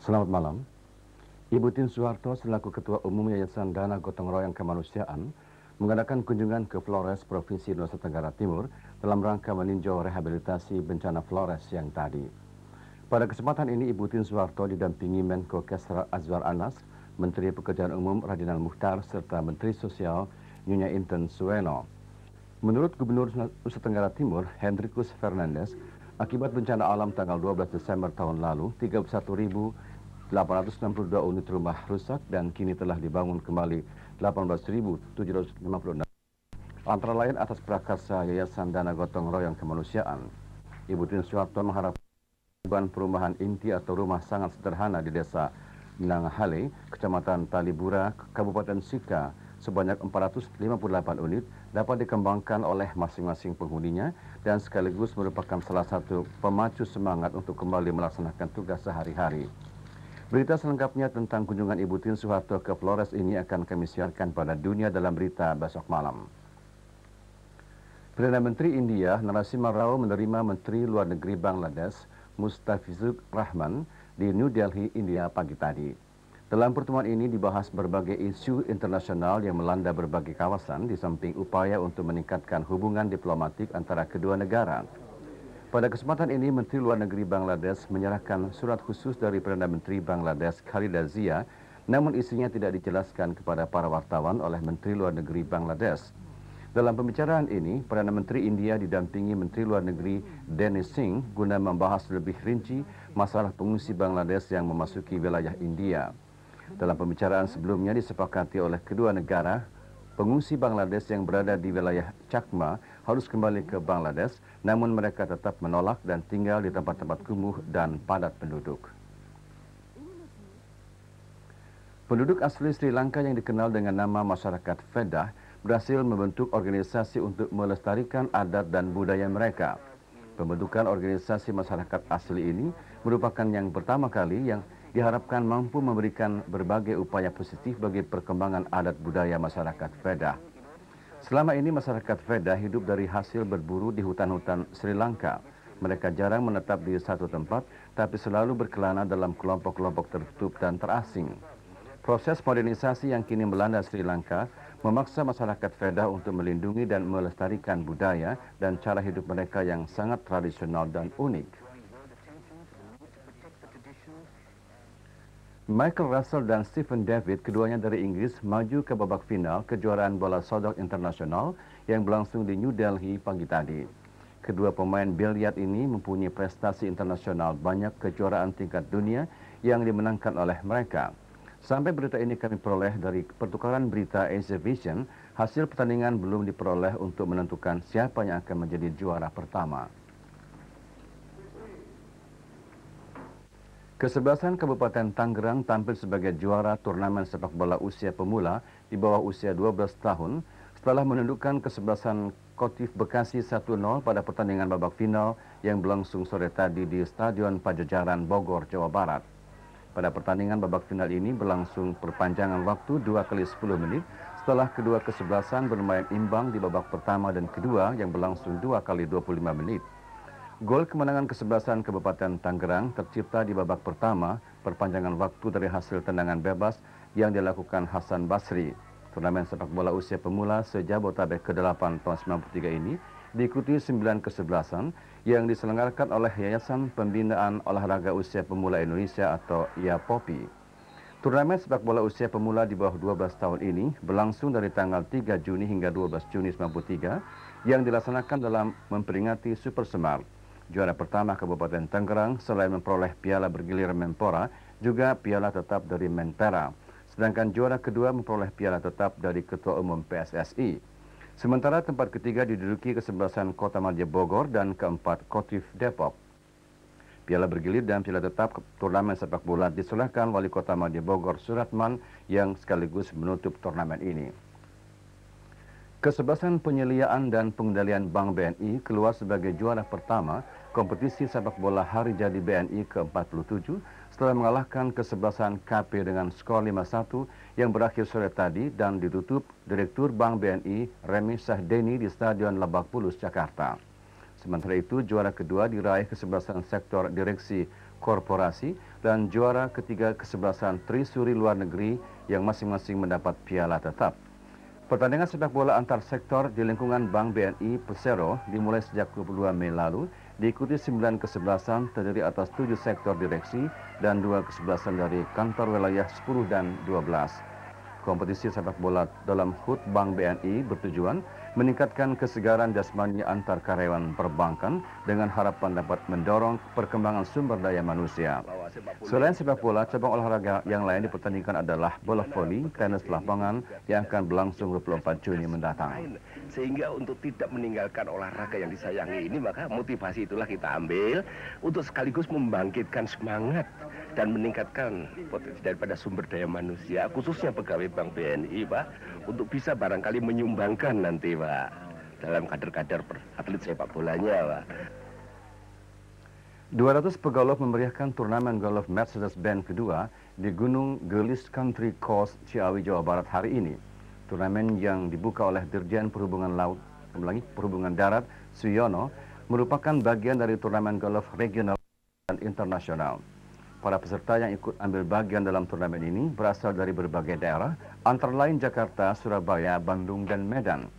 Selamat malam. Ibu Tien Soeharto selaku Ketua Umum Yayasan Dana Gotong Royong Kemanusiaan mengadakan kunjungan ke Flores, Provinsi Nusa Tenggara Timur dalam rangka meninjau rehabilitasi bencana Flores yang tadi. Pada kesempatan ini Ibu Tien Soeharto didampingi Menko Kesra Azwar Anas, Menteri Pekerjaan Umum Radinal Muchtar serta Menteri Sosial Nyonya Inten Sueno. Menurut Gubernur Nusa Tenggara Timur, Hendrikus Fernandes, akibat bencana alam tanggal 12 Desember tahun lalu, 31.862 unit rumah rusak dan kini telah dibangun kembali 18.756. Antara lain atas prakarsa Yayasan Dana Gotong Royong Kemanusiaan. Ibu Tien Soeharto mengharapkan perumahan inti atau rumah sangat sederhana di desa Minangahale, Kecamatan Talibura, Kabupaten Sika, sebanyak 458 unit dapat dikembangkan oleh masing-masing penghuninya dan sekaligus merupakan salah satu pemacu semangat untuk kembali melaksanakan tugas sehari-hari. Berita selengkapnya tentang kunjungan Ibu Tien Soeharto ke Flores ini akan kami siarkan pada Dunia Dalam Berita besok malam. Perdana Menteri India Narasimha Rao menerima Menteri Luar Negeri Bangladesh Mustafizur Rahman di New Delhi, India pagi tadi. Dalam pertemuan ini dibahas berbagai isu internasional yang melanda berbagai kawasan di samping upaya untuk meningkatkan hubungan diplomatik antara kedua negara. Pada kesempatan ini, Menteri Luar Negeri Bangladesh menyerahkan surat khusus dari Perdana Menteri Bangladesh Khalida Zia, namun isinya tidak dijelaskan kepada para wartawan oleh Menteri Luar Negeri Bangladesh. Dalam pembicaraan ini, Perdana Menteri India didampingi Menteri Luar Negeri Dennis Singh guna membahas lebih rinci masalah pengungsi Bangladesh yang memasuki wilayah India. Dalam pembicaraan sebelumnya disepakati oleh kedua negara, pengungsi Bangladesh yang berada di wilayah Chakma harus kembali ke Bangladesh, namun mereka tetap menolak dan tinggal di tempat-tempat kumuh dan padat penduduk. Penduduk asli Sri Lanka yang dikenal dengan nama masyarakat Fedah berhasil membentuk organisasi untuk melestarikan adat dan budaya mereka. Pembentukan organisasi masyarakat asli ini merupakan yang pertama kali yang diharapkan mampu memberikan berbagai upaya positif bagi perkembangan adat budaya masyarakat Fedah. Selama ini masyarakat Fedah hidup dari hasil berburu di hutan-hutan Sri Lanka. Mereka jarang menetap di satu tempat, tapi selalu berkelana dalam kelompok-kelompok tertutup dan terasing. Proses modernisasi yang kini melanda Sri Lanka memaksa masyarakat Fedah untuk melindungi dan melestarikan budaya dan cara hidup mereka yang sangat tradisional dan unik. Michael Russell dan Stephen David, keduanya dari Inggris, maju ke babak final kejuaraan bola sodok internasional yang berlangsung di New Delhi pagi tadi. Kedua pemain biliar ini mempunyai prestasi internasional banyak kejuaraan tingkat dunia yang dimenangkan oleh mereka. Sampai berita ini kami peroleh dari pertukaran berita Asia Vision, hasil pertandingan belum diperoleh untuk menentukan siapa yang akan menjadi juara pertama. Kesebelasan Kabupaten Tangerang tampil sebagai juara turnamen sepak bola usia pemula di bawah usia 12 tahun setelah menundukkan kesebelasan Kotif Bekasi 1-0 pada pertandingan babak final yang berlangsung sore tadi di Stadion Pajajaran Bogor, Jawa Barat. Pada pertandingan babak final ini berlangsung perpanjangan waktu 2 kali 10 menit setelah kedua kesebelasan bermain imbang di babak pertama dan kedua yang berlangsung 2 kali 25 menit. Gol kemenangan kesebelasan Kabupaten Tangerang tercipta di babak pertama perpanjangan waktu dari hasil tendangan bebas yang dilakukan Hasan Basri. Turnamen sepak bola usia pemula se-Jabotabek ke-8 tahun 93 ini diikuti 9 kesebelasan yang diselenggarakan oleh Yayasan Pembinaan Olahraga Usia Pemula Indonesia atau YAPOPI. Turnamen sepak bola usia pemula di bawah 12 tahun ini berlangsung dari tanggal 3 Juni hingga 12 Juni 93 yang dilaksanakan dalam memperingati Super Semar. Juara pertama Kabupaten Tangerang selain memperoleh piala bergilir Menpora, juga piala tetap dari Menpera. Sedangkan juara kedua memperoleh piala tetap dari Ketua Umum PSSI. Sementara tempat ketiga diduduki kesebelasan Kota Madya Bogor dan keempat Kotif Depok. Piala bergilir dan piala tetap turnamen sepak bola diserahkan Wali Kota Madya Bogor Suratman yang sekaligus menutup turnamen ini. Kesebelasan Penyeliaan dan Pengendalian Bank BNI keluar sebagai juara pertama kompetisi sepak bola Hari Jadi BNI ke-47 setelah mengalahkan kesebelasan KP dengan skor 5-1 yang berakhir sore tadi dan ditutup Direktur Bank BNI Remi Sahdeni di Stadion Lebak Bulus, Jakarta. Sementara itu, juara kedua diraih kesebelasan sektor direksi korporasi, dan juara ketiga kesebelasan Trisuri luar negeri yang masing-masing mendapat piala tetap. Pertandingan sepak bola antar sektor di lingkungan Bank BNI Persero dimulai sejak 22 Mei lalu, diikuti 9 kesebelasan terdiri atas 7 sektor direksi dan 2 kesebelasan dari kantor wilayah 10 dan 12. Kompetisi sepak bola dalam HUT Bank BNI bertujuan meningkatkan kesegaran jasmani antar karyawan perbankan dengan harapan dapat mendorong perkembangan sumber daya manusia. Selain sepak bola, cabang olahraga yang lain dipertandingkan adalah bola voli, tenis lapangan yang akan berlangsung 24 Juni mendatang. Sehingga untuk tidak meninggalkan olahraga yang disayangi ini, maka motivasi itulah kita ambil untuk sekaligus membangkitkan semangat dan meningkatkan potensi daripada sumber daya manusia, khususnya pegawai Bank BNI, Pak, untuk bisa barangkali menyumbangkan nanti, Pak, dalam kader-kader atlet sepak bolanya, Pak. 200 pegolf memeriahkan turnamen golf Mercedes-Benz kedua di Gunung Gelis Country Course, Ciawi, Jawa Barat hari ini. Turnamen yang dibuka oleh Dirjen Perhubungan Darat Suyono merupakan bagian dari turnamen golf regional dan internasional. Para peserta yang ikut ambil bagian dalam turnamen ini berasal dari berbagai daerah, antara lain Jakarta, Surabaya, Bandung, dan Medan.